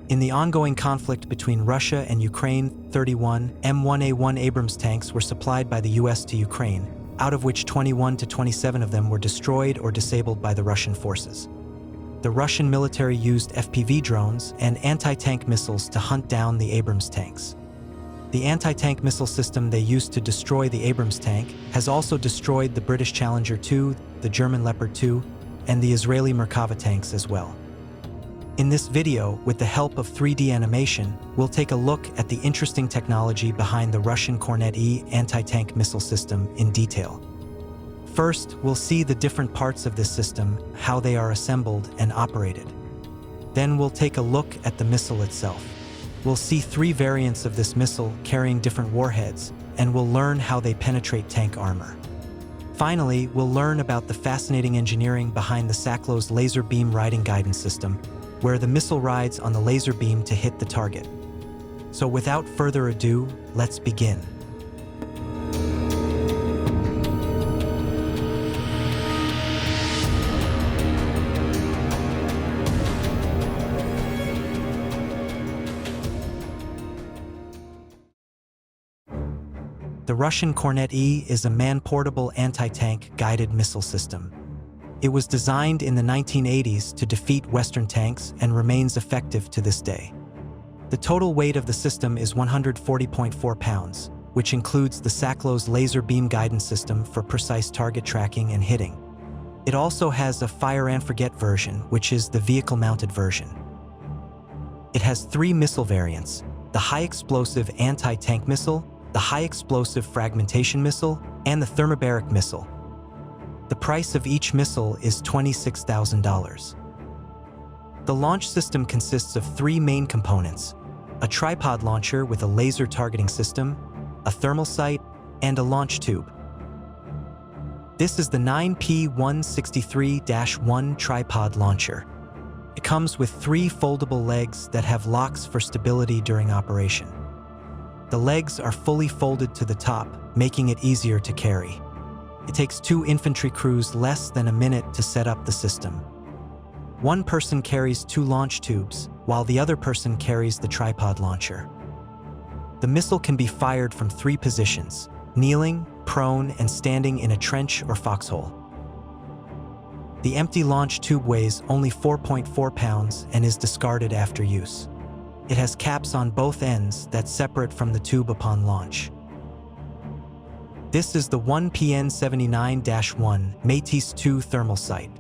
In the ongoing conflict between Russia and Ukraine, 31 M1A1 Abrams tanks were supplied by the US to Ukraine, out of which 21 to 27 of them were destroyed or disabled by the Russian forces. The Russian military used FPV drones and anti-tank missiles to hunt down the Abrams tanks. The anti-tank missile system they used to destroy the Abrams tank has also destroyed the British Challenger 2, the German Leopard 2, and the Israeli Merkava tanks as well. In this video, with the help of 3D animation, we'll take a look at the interesting technology behind the Russian Kornet-E anti-tank missile system in detail. First, we'll see the different parts of this system, how they are assembled and operated. Then we'll take a look at the missile itself. We'll see 3 variants of this missile carrying different warheads, and we'll learn how they penetrate tank armor. Finally, we'll learn about the fascinating engineering behind the Saklo's laser beam riding guidance system, where the missile rides on the laser beam to hit the target. So without further ado, let's begin. The Russian Kornet-E is a man-portable anti-tank guided missile system. It was designed in the 1980s to defeat Western tanks and remains effective to this day. The total weight of the system is 140.4 pounds, which includes the Saklo's laser beam guidance system for precise target tracking and hitting. It also has a fire and forget version, which is the vehicle-mounted version. It has 3 missile variants: the high-explosive anti-tank missile, the high-explosive fragmentation missile, and the thermobaric missile. The price of each missile is $26,000. The launch system consists of 3 main components: a tripod launcher with a laser targeting system, a thermal sight, and a launch tube. This is the 9P163-1 tripod launcher. It comes with 3 foldable legs that have locks for stability during operation. The legs are fully folded to the top, making it easier to carry. It takes 2 infantry crews less than a minute to set up the system. One person carries 2 launch tubes, while the other person carries the tripod launcher. The missile can be fired from 3 positions: kneeling, prone, and standing in a trench or foxhole. The empty launch tube weighs only 4.4 pounds and is discarded after use. It has caps on both ends that separate from the tube upon launch. This is the 1PN79-1 Métis 2 thermal sight.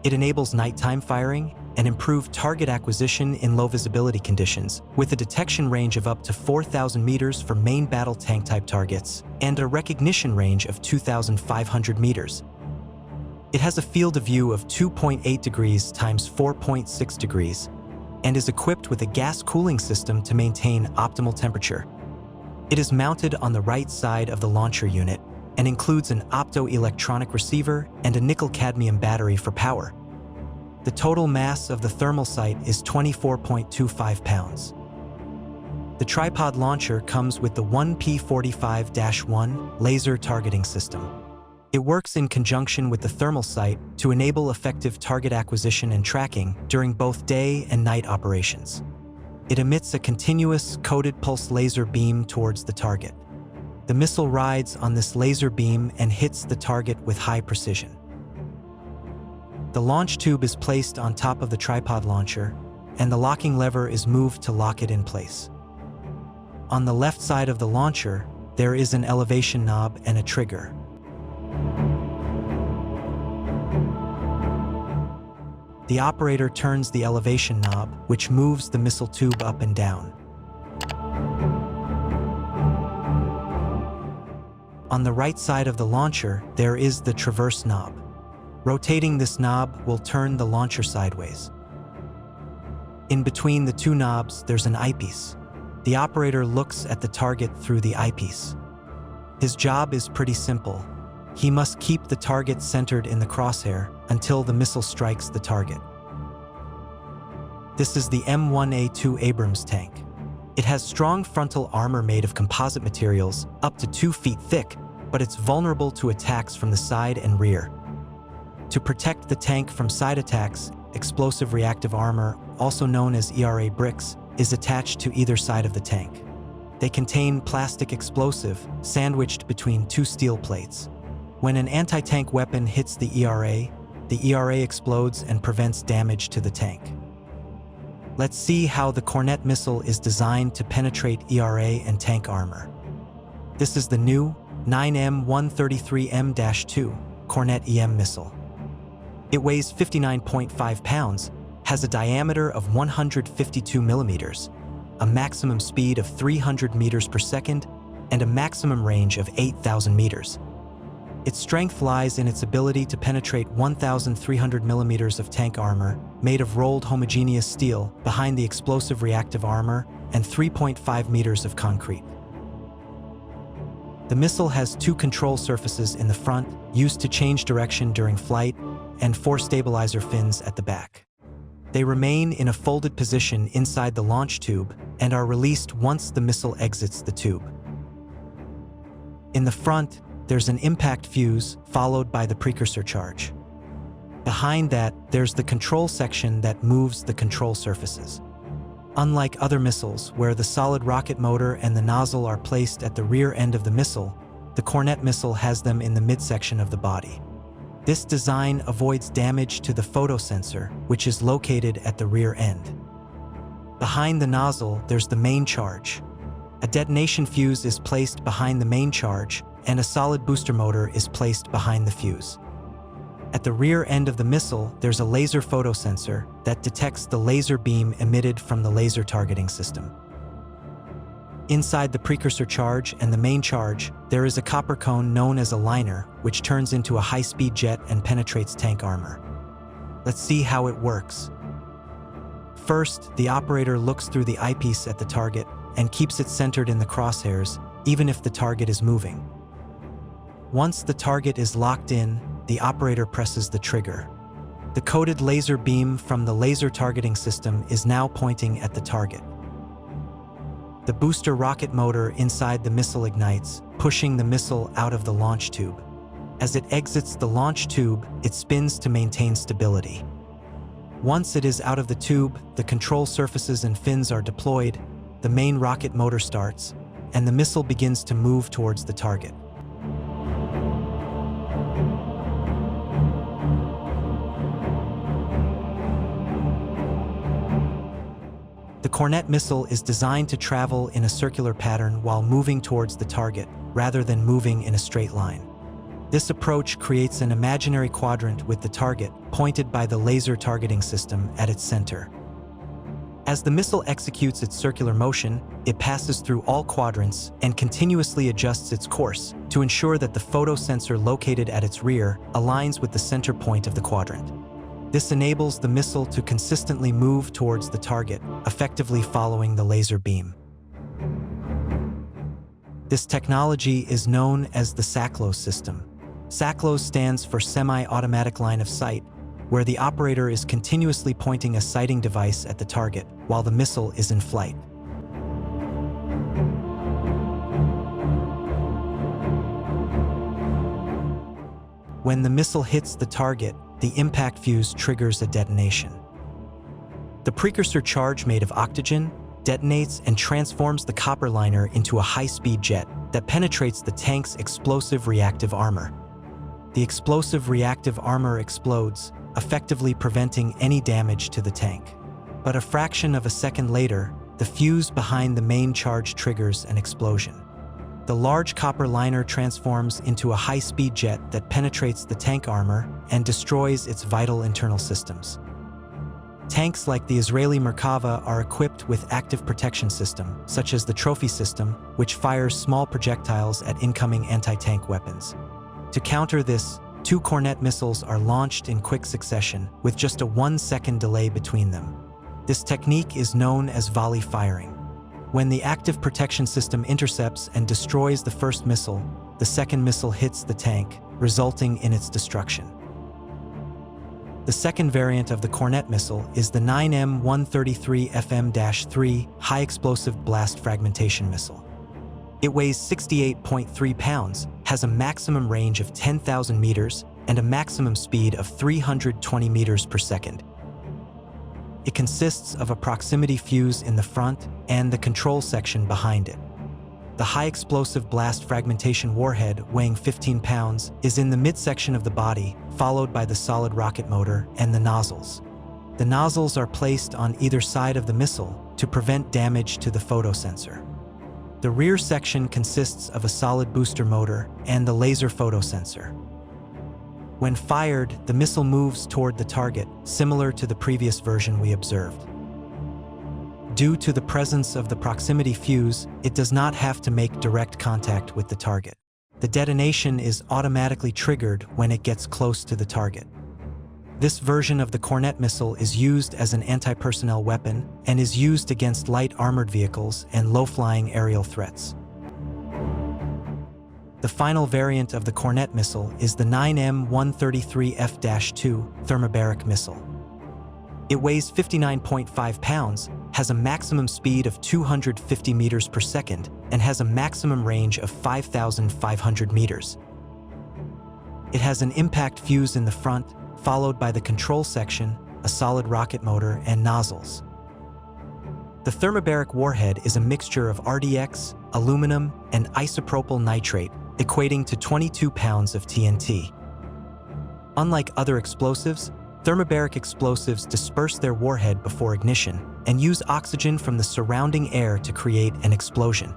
It enables nighttime firing and improved target acquisition in low visibility conditions, with a detection range of up to 4,000 meters for main battle tank type targets and a recognition range of 2,500 meters. It has a field of view of 2.8 degrees times 4.6 degrees and is equipped with a gas cooling system to maintain optimal temperature. It is mounted on the right side of the launcher unit and includes an optoelectronic receiver and a nickel-cadmium battery for power. The total mass of the thermal sight is 24.25 pounds. The tripod launcher comes with the 1P45-1 laser targeting system. It works in conjunction with the thermal sight to enable effective target acquisition and tracking during both day and night operations. It emits a continuous coded pulse laser beam towards the target. The missile rides on this laser beam and hits the target with high precision. The launch tube is placed on top of the tripod launcher, and the locking lever is moved to lock it in place. On the left side of the launcher, there is an elevation knob and a trigger. The operator turns the elevation knob, which moves the missile tube up and down. On the right side of the launcher, there is the traverse knob. Rotating this knob will turn the launcher sideways. In between the 2 knobs, there's an eyepiece. The operator looks at the target through the eyepiece. His job is pretty simple. He must keep the target centered in the crosshair until the missile strikes the target. This is the M1A2 Abrams tank. It has strong frontal armor made of composite materials up to 2 feet thick, but it's vulnerable to attacks from the side and rear. To protect the tank from side attacks, explosive reactive armor, also known as ERA bricks, is attached to either side of the tank. They contain plastic explosive sandwiched between two steel plates. When an anti-tank weapon hits the ERA explodes and prevents damage to the tank. Let's see how the Kornet missile is designed to penetrate ERA and tank armor. This is the new 9M133M-2 Kornet-E missile. It weighs 59.5 pounds, has a diameter of 152 millimeters, a maximum speed of 300 meters per second, and a maximum range of 8,000 meters. Its strength lies in its ability to penetrate 1,300 millimeters of tank armor made of rolled homogeneous steel behind the explosive reactive armor and 3.5 meters of concrete. The missile has two control surfaces in the front, used to change direction during flight, and four stabilizer fins at the back. They remain in a folded position inside the launch tube and are released once the missile exits the tube. In the front, there's an impact fuse followed by the precursor charge. Behind that, there's the control section that moves the control surfaces. Unlike other missiles, where the solid rocket motor and the nozzle are placed at the rear end of the missile, the Kornet missile has them in the midsection of the body. This design avoids damage to the photosensor, which is located at the rear end. Behind the nozzle, there's the main charge. A detonation fuse is placed behind the main charge, and a solid booster motor is placed behind the fuse. At the rear end of the missile, there's a laser photosensor that detects the laser beam emitted from the laser targeting system. Inside the precursor charge and the main charge, there is a copper cone known as a liner, which turns into a high-speed jet and penetrates tank armor. Let's see how it works. First, the operator looks through the eyepiece at the target and keeps it centered in the crosshairs, even if the target is moving. Once the target is locked in, the operator presses the trigger. The coated laser beam from the laser targeting system is now pointing at the target. The booster rocket motor inside the missile ignites, pushing the missile out of the launch tube. As it exits the launch tube, it spins to maintain stability. Once it is out of the tube, the control surfaces and fins are deployed, the main rocket motor starts, and the missile begins to move towards the target. The Kornet missile is designed to travel in a circular pattern while moving towards the target, rather than moving in a straight line. This approach creates an imaginary quadrant with the target pointed by the laser targeting system at its center. As the missile executes its circular motion, it passes through all quadrants and continuously adjusts its course to ensure that the photosensor located at its rear aligns with the center point of the quadrant. This enables the missile to consistently move towards the target, effectively following the laser beam. This technology is known as the SACLOS system. SACLOS stands for Semi-Automatic Line of Sight, where the operator is continuously pointing a sighting device at the target while the missile is in flight. When the missile hits the target, the impact fuse triggers a detonation. The precursor charge made of oxygen detonates and transforms the copper liner into a high-speed jet that penetrates the tank's explosive reactive armor. The explosive reactive armor explodes, effectively preventing any damage to the tank. But a fraction of a second later, the fuse behind the main charge triggers an explosion. The large copper liner transforms into a high-speed jet that penetrates the tank armor and destroys its vital internal systems. Tanks like the Israeli Merkava are equipped with active protection system, such as the Trophy system, which fires small projectiles at incoming anti-tank weapons. To counter this, 2 Kornet missiles are launched in quick succession, with just a 1-second delay between them. This technique is known as volley firing. When the active protection system intercepts and destroys the first missile, the second missile hits the tank, resulting in its destruction. The second variant of the Kornet missile is the 9M133FM-3 high-explosive blast fragmentation missile. It weighs 68.3 pounds, has a maximum range of 10,000 meters, and a maximum speed of 320 meters per second. It consists of a proximity fuse in the front and the control section behind it. The high-explosive blast fragmentation warhead, weighing 15 pounds, is in the midsection of the body, followed by the solid rocket motor and the nozzles. The nozzles are placed on either side of the missile to prevent damage to the photosensor. The rear section consists of a solid booster motor and the laser photosensor. When fired, the missile moves toward the target, similar to the previous version we observed. Due to the presence of the proximity fuse, it does not have to make direct contact with the target. The detonation is automatically triggered when it gets close to the target. This version of the Kornet missile is used as an anti-personnel weapon and is used against light armored vehicles and low-flying aerial threats. The final variant of the Kornet missile is the 9M133F-2 thermobaric missile. It weighs 59.5 pounds, has a maximum speed of 250 meters per second, and has a maximum range of 5,500 meters. It has an impact fuse in the front, followed by the control section, a solid rocket motor, and nozzles. The thermobaric warhead is a mixture of RDX, aluminum, and isopropyl nitrate, equating to 22 pounds of TNT. Unlike other explosives, thermobaric explosives disperse their warhead before ignition and use oxygen from the surrounding air to create an explosion.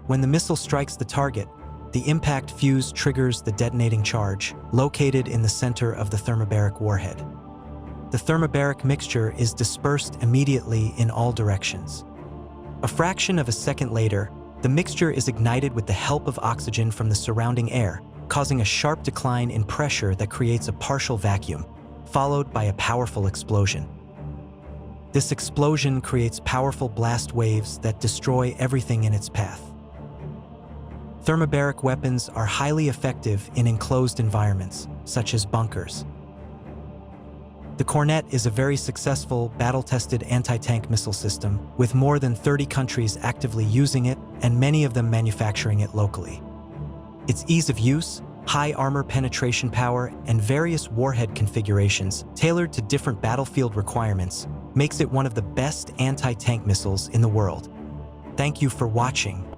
When the missile strikes the target, the impact fuse triggers the detonating charge, located in the center of the thermobaric warhead. The thermobaric mixture is dispersed immediately in all directions. A fraction of a second later, the mixture is ignited with the help of oxygen from the surrounding air, causing a sharp decline in pressure that creates a partial vacuum, followed by a powerful explosion. This explosion creates powerful blast waves that destroy everything in its path. Thermobaric weapons are highly effective in enclosed environments, such as bunkers. The Kornet is a very successful, battle-tested anti-tank missile system, with more than 30 countries actively using it and many of them manufacturing it locally. Its ease of use, high armor penetration power, and various warhead configurations tailored to different battlefield requirements makes it one of the best anti-tank missiles in the world. Thank you for watching.